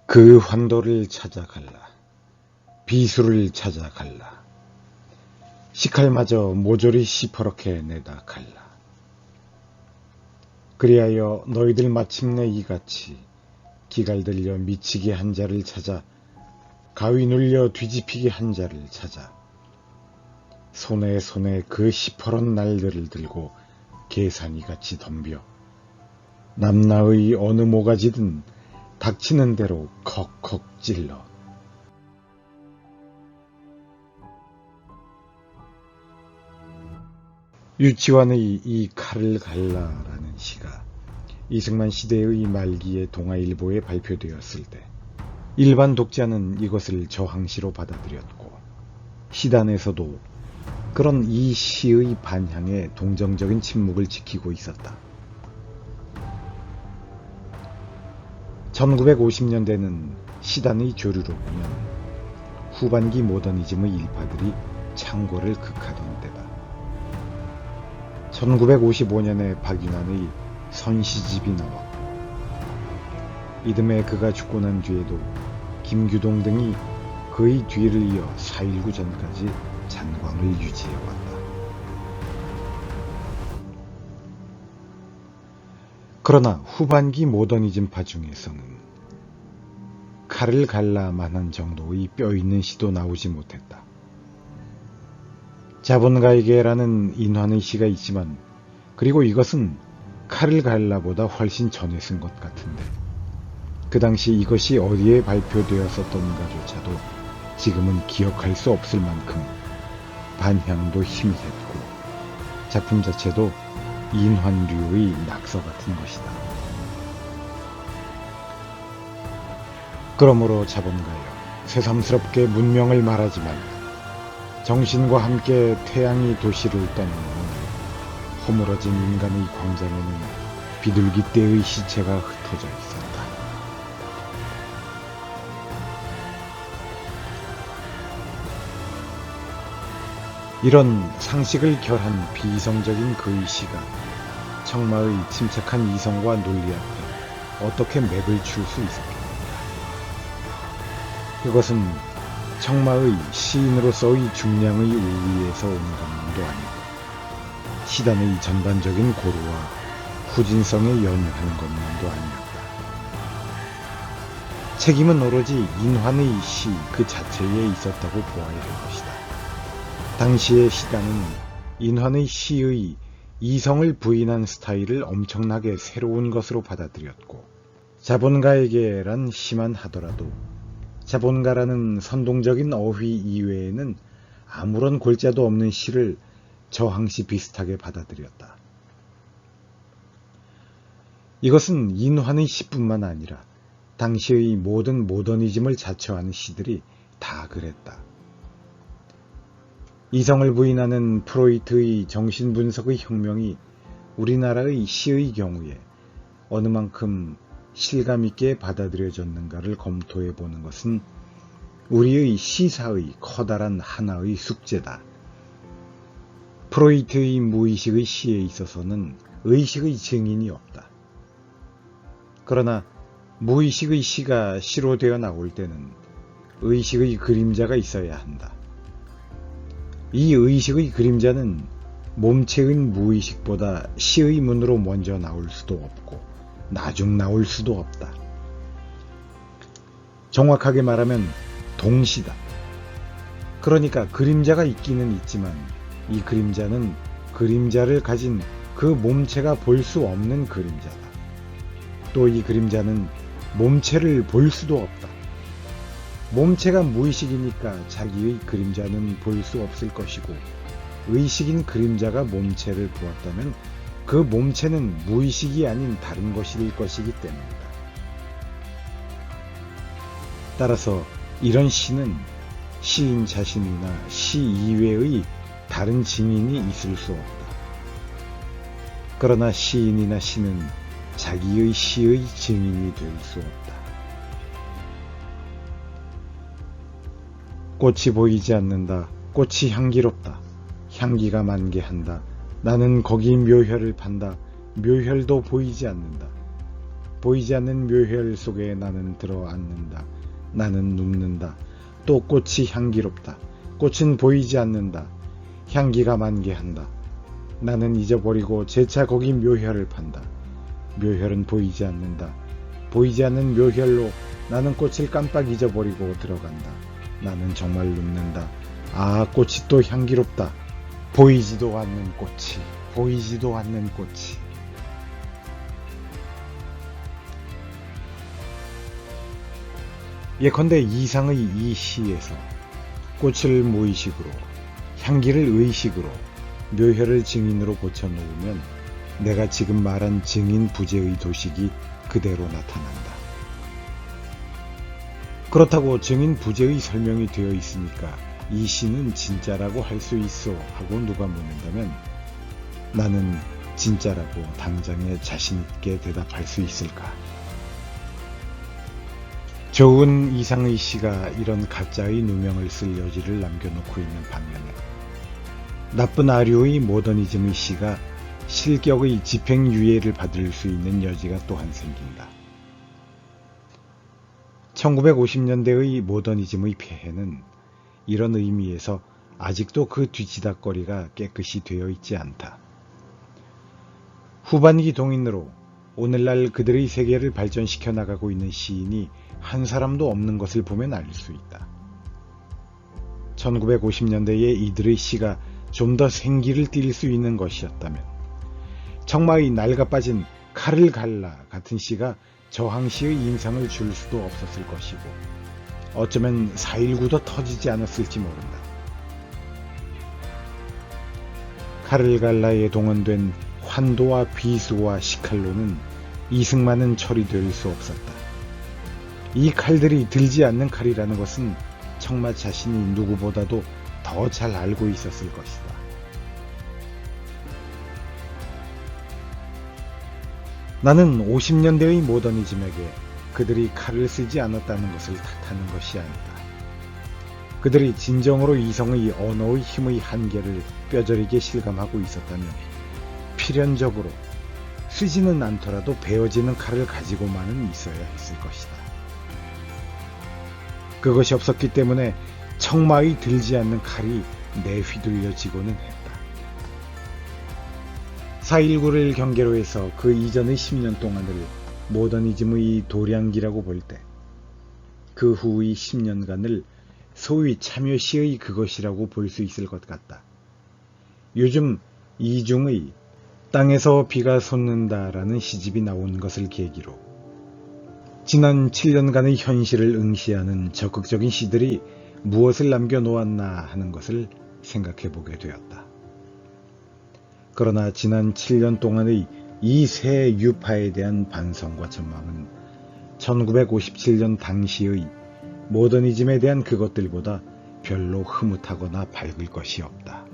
그 환도를 찾아갈라. 비수를 찾아갈라. 식칼마저 모조리 시퍼렇게 내다 갈라. 그리하여 너희들 마침내 이같이 기갈 들려 미치게 한 자를 찾아 가위 눌려 뒤집히게 한 자를 찾아 손에 그 시퍼런 날들을 들고 계산이같이 덤벼 남나의 어느 모가지든 닥치는 대로 컥컥 찔러 유치원의 이 칼을 갈라라는 시가 이승만 시대의 말기에 동아일보에 발표되었을 때 일반 독자는 이것을 저항시로 받아들였고 시단에서도 그런 이 시의 반향에 동정적인 침묵을 지키고 있었다. 1950년대는 시단의 조류로 보면 후반기 모더니즘의 일파들이 창고를 극하던 때다. 1955년에 박윤환의 선시집이 나왔고 이듬해 그가 죽고 난 뒤에도 김규동 등이 그의 뒤를 이어 4.19 전까지 잔광을 유지해왔다. 그러나 후반기 모더니즘파 중에서는 칼을 갈라만한 정도의 뼈있는 시도 나오지 못했다. 자본가에게라는 인환의 시가 있지만 그리고 이것은 칼을 갈라보다 훨씬 전에 쓴 것 같은데 그 당시 이것이 어디에 발표되었었던가조차도 지금은 기억할 수 없을 만큼 반향도 희미했고 작품 자체도 인환류의 낙서 같은 것이다. 그러므로 자본가여 새삼스럽게 문명을 말하지 말라. 정신과 함께 태양이 도시를 떠난 오늘 허물어진 인간의 광장에는 비둘기 떼의 시체가 흩어져 있었다. 이런 상식을 결한 비이성적인 그의 시가 청마의 침착한 이성과 논리 앞에 어떻게 맥을 출 수 있었겠는가. 그것은 청마의 시인으로서의 중량의 우위에서 오는 것만도 아니고 시단의 전반적인 고루와 후진성에 연연하는 것만도 아니었다. 책임은 오로지 인환의 시 그 자체에 있었다고 보아야 할 것이다. 당시의 시단은 인환의 시의 이성을 부인한 스타일을 엄청나게 새로운 것으로 받아들였고 자본가에게란 시만 하더라도 자본가라는 선동적인 어휘 이외에는 아무런 골자도 없는 시를 저항시 비슷하게 받아들였다. 이것은 인환의 시뿐만 아니라 당시의 모든 모더니즘을 자처하는 시들이 다 그랬다. 이성을 부인하는 프로이트의 정신분석의 혁명이 우리나라의 시의 경우에 어느 만큼 실감있게 받아들여졌는가를 검토해보는 것은 우리의 시사의 커다란 하나의 숙제다. 프로이트의 무의식의 시에 있어서는 의식의 증인이 없다. 그러나 무의식의 시가 시로 되어 나올 때는 의식의 그림자가 있어야 한다. 이 의식의 그림자는 몸체의 무의식보다 시의 문으로 먼저 나올 수도 없고 나중 나올 수도 없다. 정확하게 말하면 동시다. 그러니까 그림자가 있기는 있지만 이 그림자는 그림자를 가진 그 몸체가 볼 수 없는 그림자다. 또 이 그림자는 몸체를 볼 수도 없다. 몸체가 무의식이니까 자기의 그림자는 볼 수 없을 것이고 의식인 그림자가 몸체를 보았다면 그 몸체는 무의식이 아닌 다른 것일 것이기 때문이다. 따라서 이런 시는 시인 자신이나 시 이외의 다른 증인이 있을 수 없다. 그러나 시인이나 시는 자기의 시의 증인이 될 수 없다. 꽃이 보이지 않는다. 꽃이 향기롭다. 향기가 만개한다. 나는 거기 묘혈을 판다. 묘혈도 보이지 않는다. 보이지 않는 묘혈 속에 나는 들어앉는다. 나는 눕는다. 또 꽃이 향기롭다. 꽃은 보이지 않는다. 향기가 만개한다. 나는 잊어버리고 재차 거기 묘혈을 판다. 묘혈은 보이지 않는다. 보이지 않는 묘혈로 나는 꽃을 깜빡 잊어버리고 들어간다. 나는 정말 눕는다. 아, 꽃이 또 향기롭다. 보이지도 않는 꽃이, 보이지도 않는 꽃이. 예컨대 이상의 이 시에서 꽃을 무의식으로, 향기를 의식으로, 묘혈을 증인으로 고쳐놓으면 내가 지금 말한 증인 부재의 도식이 그대로 나타난다. 그렇다고 증인 부재의 설명이 되어 있으니까 이 시는 진짜라고 할 수 있어 하고 누가 묻는다면 나는 진짜라고 당장에 자신 있게 대답할 수 있을까? 좋은 이상의 시가 이런 가짜의 누명을 쓸 여지를 남겨놓고 있는 반면에 나쁜 아류의 모더니즘의 시가 실격의 집행유예를 받을 수 있는 여지가 또한 생긴다. 1950년대의 모더니즘의 폐해는 이런 의미에서 아직도 그 뒤치다거리가 깨끗이 되어 있지 않다. 후반기 동인으로 오늘날 그들의 세계를 발전시켜 나가고 있는 시인이 한 사람도 없는 것을 보면 알 수 있다. 1950년대에 이들의 시가 좀 더 생기를 띨 수 있는 것이었다면 청마의 낡아빠진 칼을 갈라 같은 시가 저항시의 인상을 줄 수도 없었을 것이고 어쩌면 4.19도 터지지 않았을지 모른다. 칼을 갈라에 동원된 환도와 비수와 시칼로는 이승만은 처리될 수 없었다. 이 칼들이 들지 않는 칼이라는 것은 청마 자신이 누구보다도 더 잘 알고 있었을 것이다. 나는 50년대의 모더니즘에게 그들이 칼을 쓰지 않았다는 것을 탓하는 것이 아니다. 그들이 진정으로 이성의 언어의 힘의 한계를 뼈저리게 실감하고 있었다면 필연적으로 쓰지는 않더라도 베어지는 칼을 가지고만은 있어야 했을 것이다. 그것이 없었기 때문에 청마의 들지 않는 칼이 내휘둘려지고는 했다. 4.19를 경계로 해서 그 이전의 10년 동안을 모더니즘의 도량기라고 볼 때 그 후의 10년간을 소위 참여시의 그것이라고 볼 수 있을 것 같다. 요즘 이중의 땅에서 비가 솟는다라는 시집이 나온 것을 계기로 지난 7년간의 현실을 응시하는 적극적인 시들이 무엇을 남겨놓았나 하는 것을 생각해보게 되었다. 그러나 지난 7년 동안의 이 새 유파에 대한 반성과 전망은 1957년 당시의 모더니즘에 대한 그것들보다 별로 흐뭇하거나 밝을 것이 없다.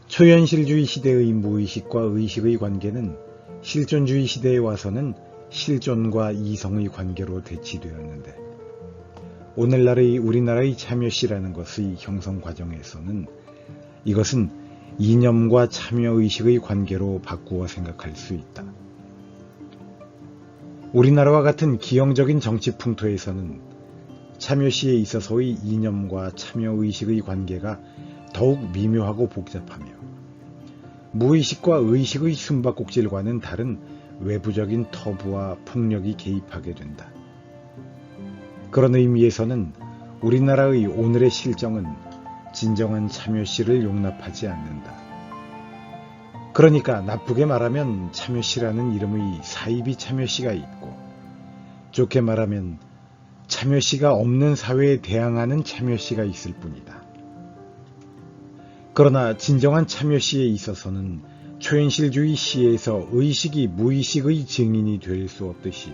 초현실주의 시대의 무의식과 의식의 관계는 실존주의 시대에 와서는 실존과 이성의 관계로 대치되었는데 오늘날의 우리나라의 참여시라는 것의 형성 과정에서는 이것은 이념과 참여의식의 관계로 바꾸어 생각할 수 있다. 우리나라와 같은 기형적인 정치 풍토에서는 참여시에 있어서의 이념과 참여의식의 관계가 더욱 미묘하고 복잡하며 무의식과 의식의 숨바꼭질과는 다른 외부적인 터부와 폭력이 개입하게 된다. 그런 의미에서는 우리나라의 오늘의 실정은 진정한 참여시를 용납하지 않는다. 그러니까 나쁘게 말하면 참여시라는 이름의 사이비 참여시가 있고 좋게 말하면 참여시가 없는 사회에 대항하는 참여시가 있을 뿐이다. 그러나 진정한 참여시에 있어서는 초현실주의 시에서 의식이 무의식의 증인이 될 수 없듯이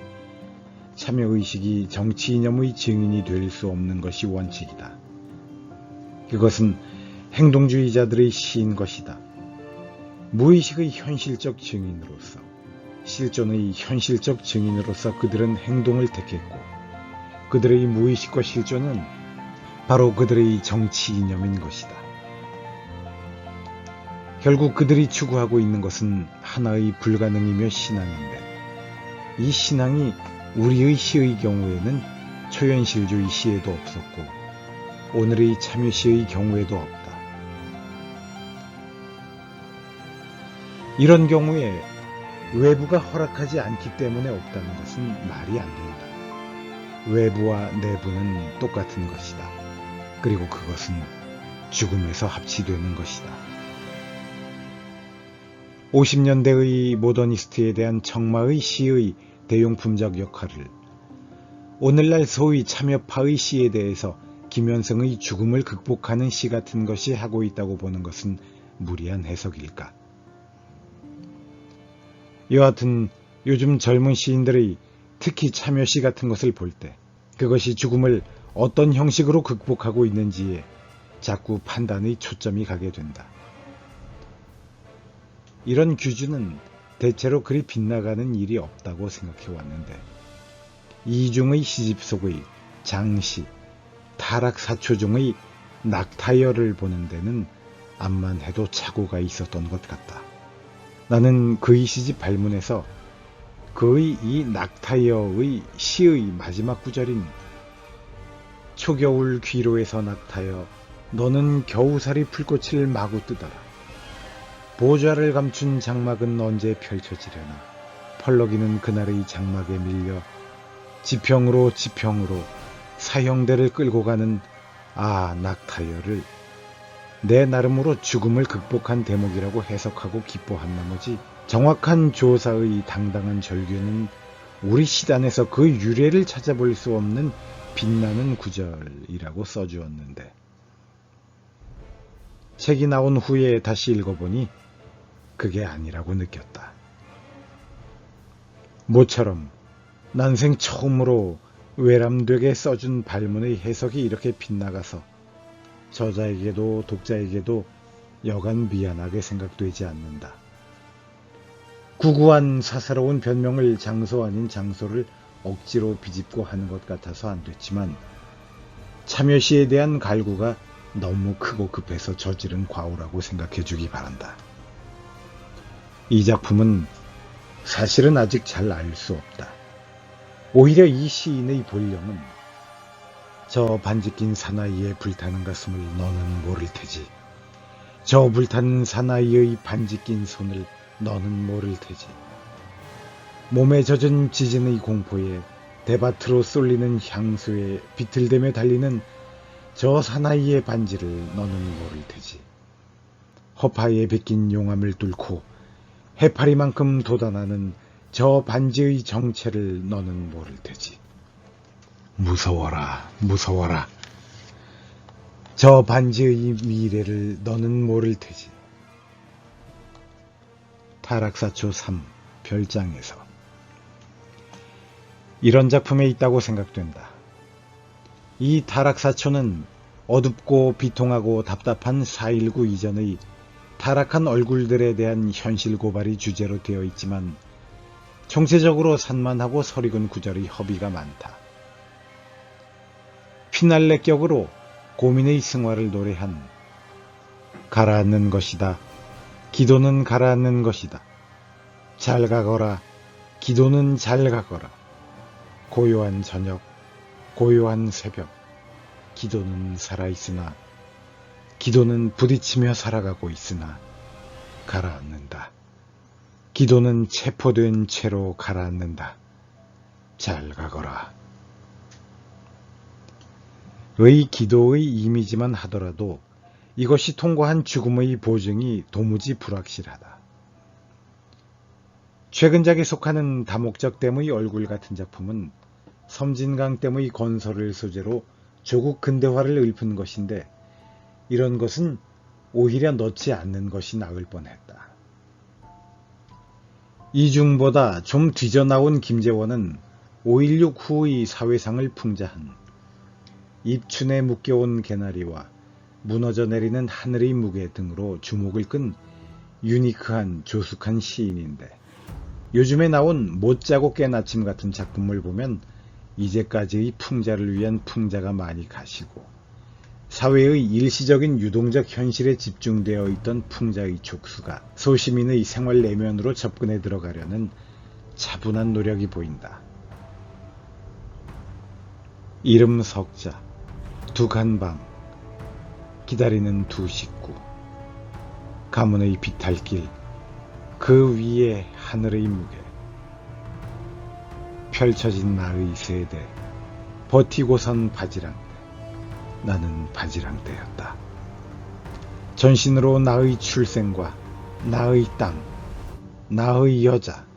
참여의식이 정치 이념의 증인이 될 수 없는 것이 원칙이다. 그것은 행동주의자들의 시인 것이다. 무의식의 현실적 증인으로서, 실존의 현실적 증인으로서 그들은 행동을 택했고 그들의 무의식과 실존은 바로 그들의 정치 이념인 것이다. 결국 그들이 추구하고 있는 것은 하나의 불가능이며 신앙인데 이 신앙이 우리의 시의 경우에는 초현실주의 시에도 없었고 오늘의 참여시의 경우에도 없다. 이런 경우에 외부가 허락하지 않기 때문에 없다는 것은 말이 안 된다. 외부와 내부는 똑같은 것이다. 그리고 그것은 죽음에서 합치되는 것이다. 50년대의 모더니스트에 대한 청마의 시의 대용품적 역할을 오늘날 소위 참여파의 시에 대해서 김현성의 죽음을 극복하는 시 같은 것이 하고 있다고 보는 것은 무리한 해석일까? 여하튼 요즘 젊은 시인들의 특히 참여시 같은 것을 볼 때 그것이 죽음을 어떤 형식으로 극복하고 있는지에 자꾸 판단의 초점이 가게 된다. 이런 규준은 대체로 그리 빗나가는 일이 없다고 생각해 왔는데 이중의 시집 속의 장시, 타락사초 중의 낙타여를 보는 데는 암만 해도 착오가 있었던 것 같다. 나는 그의 시집 발문에서 그의 이 낙타여의 시의 마지막 구절인 초겨울 귀로에서 낙타여 너는 겨우살이 풀꽃을 마구 뜨더라. 보좌를 감춘 장막은 언제 펼쳐지려나. 펄럭이는 그날의 장막에 밀려 지평으로 지평으로 사형대를 끌고 가는 낙타여를 내 나름으로 죽음을 극복한 대목이라고 해석하고 기뻐한 나머지 정확한 조사의 당당한 절규는 우리 시단에서 그 유래를 찾아볼 수 없는 빛나는 구절이라고 써주었는데 책이 나온 후에 다시 읽어보니 그게 아니라고 느꼈다. 모처럼 난생 처음으로 외람되게 써준 발문의 해석이 이렇게 빗나가서 저자에게도 독자에게도 여간 미안하게 생각되지 않는다. 구구한 사사로운 변명을 장소 아닌 장소를 억지로 비집고 하는 것 같아서 안 됐지만 참여시에 대한 갈구가 너무 크고 급해서 저지른 과오라고 생각해 주기 바란다. 이 작품은 사실은 아직 잘 알 수 없다. 오히려 이 시인의 본령은 저 반지 낀 사나이의 불타는 가슴을 너는 모를 테지. 저 불타는 사나이의 반지 낀 손을 너는 모를 테지. 몸에 젖은 지진의 공포에 대밭으로 쏠리는 향수에 비틀대며 달리는 저 사나이의 반지를 너는 모를 테지. 허파에 베낀 용암을 뚫고 해파리만큼 돋아나는 저 반지의 정체를 너는 모를 테지. 무서워라, 무서워라. 저 반지의 미래를 너는 모를 테지. 타락사초 3 별장에서 이런 작품에 있다고 생각된다. 이 타락사초는 어둡고 비통하고 답답한 4.19 이전의 타락한 얼굴들에 대한 현실 고발이 주제로 되어 있지만 총체적으로 산만하고 서리근 구절의 허비가 많다. 피날레격으로 고민의 승화를 노래한 가라앉는 것이다. 기도는 가라앉는 것이다. 잘 가거라. 기도는 잘 가거라. 고요한 저녁, 고요한 새벽. 기도는 살아있으나 기도는 부딪히며 살아가고 있으나 가라앉는다. 기도는 체포된 채로 가라앉는다. 잘 가거라. 의 기도의 이미지만 하더라도 이것이 통과한 죽음의 보증이 도무지 불확실하다. 최근작에 속하는 다목적 댐의 얼굴 같은 작품은 섬진강 댐의 건설을 소재로 조국 근대화를 읊은 것인데 이런 것은 오히려 넣지 않는 것이 나을 뻔했다. 이중보다 좀 뒤져나온 김재원은 5.16 후의 사회상을 풍자한 입춘에 묶여온 개나리와 무너져 내리는 하늘의 무게 등으로 주목을 끈 유니크한 조숙한 시인인데 요즘에 나온 못 자고 깬 아침 같은 작품을 보면 이제까지의 풍자를 위한 풍자가 많이 가시고 사회의 일시적인 유동적 현실에 집중되어 있던 풍자의 촉수가 소시민의 생활 내면으로 접근해 들어가려는 차분한 노력이 보인다. 이름 석자, 두간 방, 기다리는 두 식구, 가문의 비탈길, 그 위에 하늘의 무게, 펼쳐진 나의 세대, 버티고 선 바지랑대. 나는 바지랑대였다. 전신으로 나의 출생과 나의 땅, 나의 여자,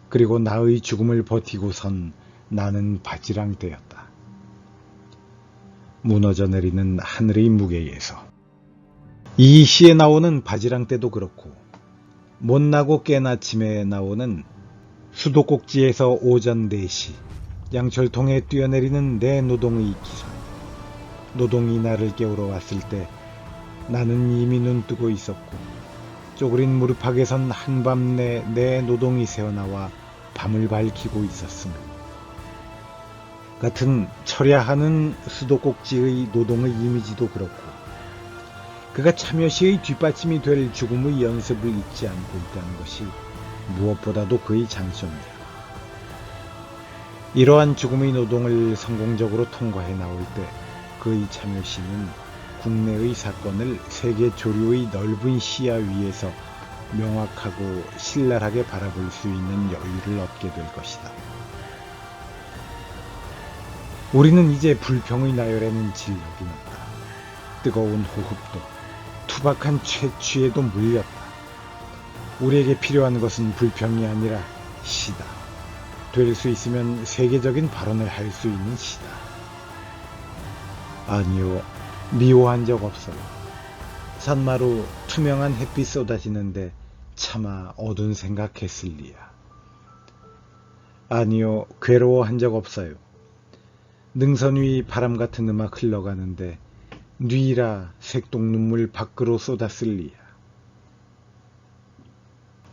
그리고 나의 죽음을 버티고 선 나는 바지랑대였다. 무너져 내리는 하늘의 무게에서. 이 시에 나오는 바지랑대도 그렇고 못나고 깬 아침에 나오는 수도꼭지에서 오전 4시 양철통에 뛰어내리는 내 노동의 기선. 노동이 나를 깨우러 왔을 때 나는 이미 눈뜨고 있었고 쪼그린 무릎팍에선 한밤내 내 노동이 새어나와 밤을 밝히고 있었으며 같은 철야하는 수도꼭지의 노동의 이미지도 그렇고 그가 참여시의 뒷받침이 될 죽음의 연습을 잊지 않고 있다는 것이 무엇보다도 그의 장점이다. 이러한 죽음의 노동을 성공적으로 통과해 나올 때 그의 참여시는 국내의 사건을 세계 조류의 넓은 시야 위에서 명확하고 신랄하게 바라볼 수 있는 여유를 얻게 될 것이다. 우리는 이제 불평의 나열에는 진력이 났다. 뜨거운 호흡도 투박한 채취에도 물렸다. 우리에게 필요한 것은 불평이 아니라 시다. 될 수 있으면 세계적인 발언을 할 수 있는 시다. 아니요, 미워한 적 없어요. 산마루 투명한 햇빛 쏟아지는데 차마 어두운 생각했을 리야. 아니요, 괴로워한 적 없어요. 능선 위 바람 같은 음악 흘러가는데 뉘라 색동 눈물 밖으로 쏟았을 리야.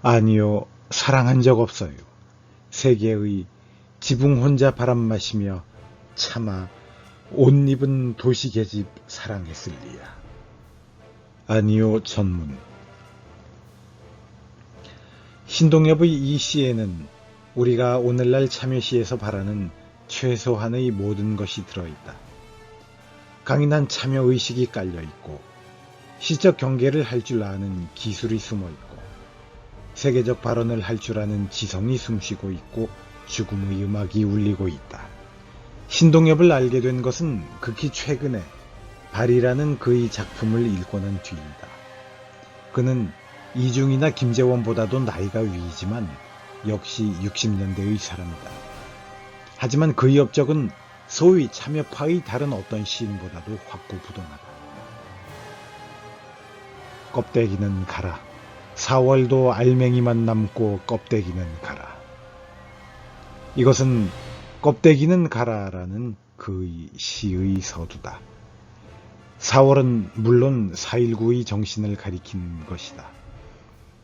아니요, 사랑한 적 없어요. 세계의 지붕 혼자 바람 마시며 차마 옷 입은 도시계집 사랑했을 리야. 아니요, 전문. 신동엽의 이 시에는 우리가 오늘날 참여시에서 바라는 최소한의 모든 것이 들어있다. 강인한 참여의식이 깔려있고 시적 경계를 할 줄 아는 기술이 숨어있고 세계적 발언을 할 줄 아는 지성이 숨쉬고 있고 죽음의 음악이 울리고 있다. 신동엽을 알게 된 것은 극히 최근에 발이라는 그의 작품을 읽고 난 뒤이다. 그는 이중이나 김재원보다도 나이가 위이지만 역시 60년대의 사람이다. 하지만 그의 업적은 소위 참여파의 다른 어떤 시인보다도 확고부동하다. 껍데기는 가라. 4월도 알맹이만 남고 껍데기는 가라. 이것은 껍데기는 가라라는 그의 시의 서두다. 4월은 물론 4.19의 정신을 가리킨 것이다.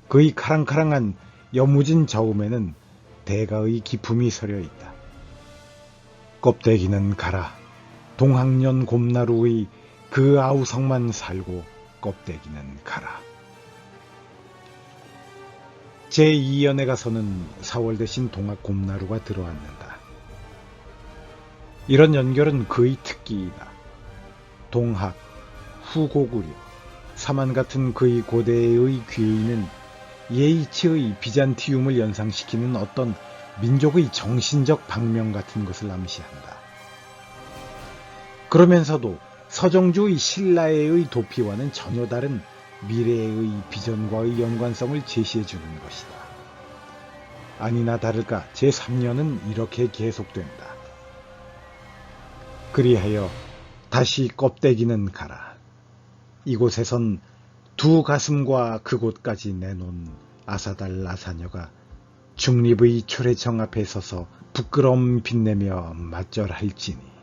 그의 카랑카랑한 여무진 저음에는 대가의 기품이 서려 있다. 껍데기는 가라. 동학년 곰나루의 그 아우성만 살고 껍데기는 가라. 제2연에 가서는 4월 대신 동학 곰나루가 들어앉는다. 이런 연결은 그의 특기이다. 동학, 후고구려, 사만 같은 그의 고대의 귀의는 예이치의 비잔티움을 연상시키는 어떤 민족의 정신적 방명 같은 것을 암시한다. 그러면서도 서정주의 신라의 도피와는 전혀 다른 미래의 비전과의 연관성을 제시해주는 것이다. 아니나 다를까 제3년은 이렇게 계속된다. 그리하여 다시 껍데기는 가라. 이곳에선 두 가슴과 그곳까지 내놓은 아사달 아사녀가 중립의 초래청 앞에 서서 부끄러움 빛내며 맞절할지니.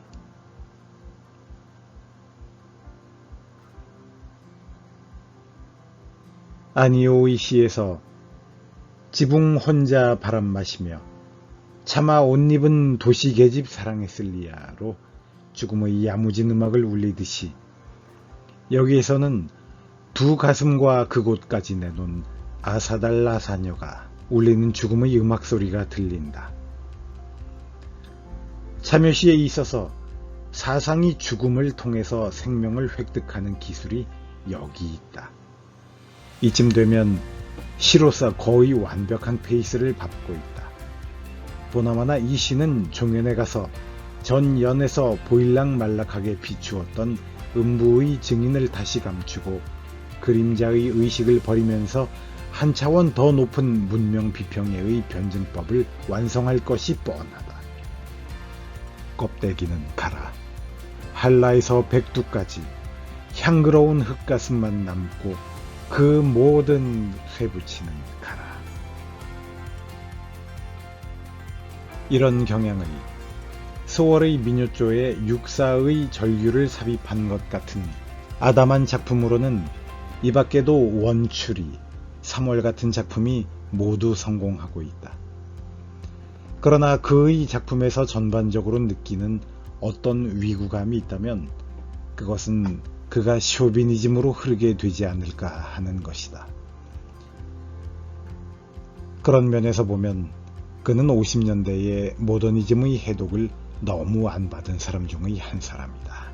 아니오의 시에서 지붕 혼자 바람 마시며 차마 옷 입은 도시계집 사랑했을 리야로 죽음의 야무진 음악을 울리듯이 여기에서는 두 가슴과 그곳까지 내놓은 아사달 아사녀가 울리는 죽음의 음악 소리가 들린다. 참여시에 있어서 사상이 죽음을 통해서 생명을 획득하는 기술이 여기 있다. 이쯤 되면 시로서 거의 완벽한 페이스를 밟고 있다. 보나마나 이 시는 종연에 가서 전 연에서 보일락말락하게 비추었던 음부의 증인을 다시 감추고 그림자의 의식을 버리면서 한 차원 더 높은 문명 비평회의 변증법을 완성할 것이 뻔하다. 껍데기는 가라. 한라에서 백두까지 향그러운 흙가슴만 남고 그 모든 쇠붙이는 가라. 이런 경향의 소월의 민요조에 육사의 전류를 삽입한 것 같은 아담한 작품으로는 이 밖에도 원추리, 3월 같은 작품이 모두 성공하고 있다. 그러나 그의 작품에서 전반적으로 느끼는 어떤 위구감이 있다면 그것은 그가 쇼비니즘으로 흐르게 되지 않을까 하는 것이다. 그런 면에서 보면 그는 50년대의 모더니즘의 해독을 너무 안 받은 사람 중의 한 사람이다.